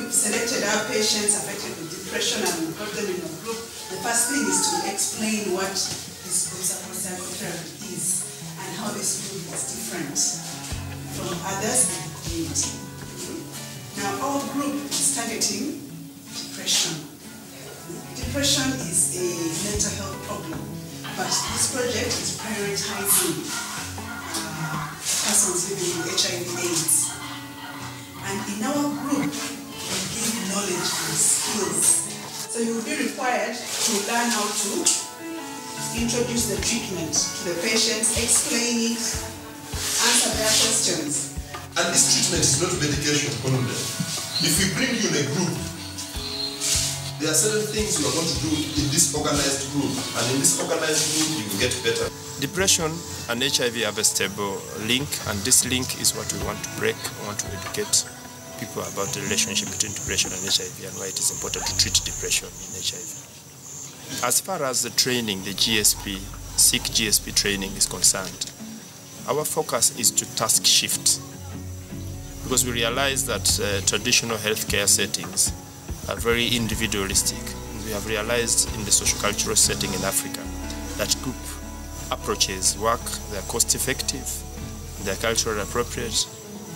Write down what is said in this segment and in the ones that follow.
we've selected our patients affected with depression and we brought them in a group, the first thing is to explain what this group support psychotherapy is and how this group is different from others in the community. Now, our group is targeting depression. Depression is a mental health problem, but this project is prioritizing persons living with HIV/AIDS. And in our group, we give knowledge and skills. So you will be required to learn how to introduce the treatment to the patients, explain it, answer their questions. And this treatment is not medication only. If we bring you in a group, there are certain things you are going to do in this organized group, and in this organized group you will get better. Depression and HIV have a stable link, and this link is what we want to break. We want to educate people about the relationship between depression and HIV and why it is important to treat depression in HIV. As far as the training, the GSP, SICK GSP training is concerned, our focus is to task shift, because we realize that traditional healthcare settings are very individualistic. We have realized in the socio-cultural setting in Africa that group approaches work, they are cost-effective, they are culturally appropriate,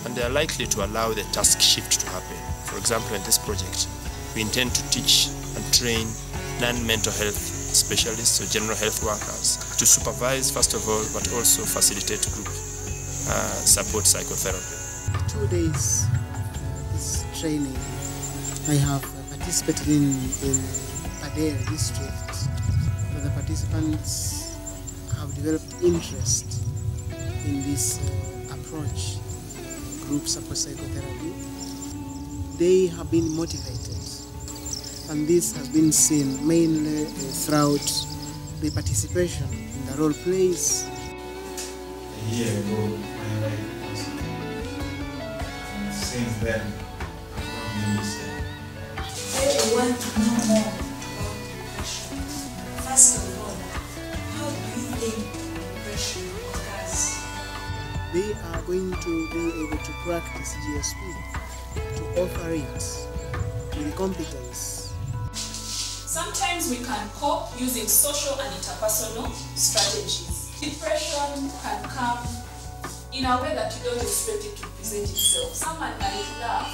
and they are likely to allow the task shift to happen. For example, in this project, we intend to teach and train non-mental health specialists or general health workers to supervise, first of all, but also facilitate group support psychotherapy. 2 days this training, I have participated in Padere district, where the participants have developed interest in this approach, group support psychotherapy. They have been motivated, and this has been seen mainly throughout the participation in the role plays. A year ago, my wife was sick, and since then, I've not been the same. I want to know more about depression. First of all, how do you think depression occurs? They are going to be able to practice GSP, to offer it with competence. Sometimes we can cope using social and interpersonal strategies. Depression can come in a way that you don't expect it to present itself. Someone might laugh,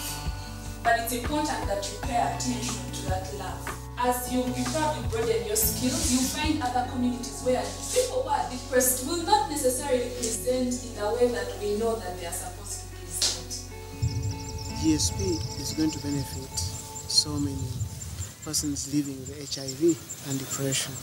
but it's important that you pay attention to that laugh. As you probably broaden your skills, you find other communities where people who are depressed will not necessarily present in the way that we know that they are supposed to present. GSP is going to benefit so many persons living with HIV and depression.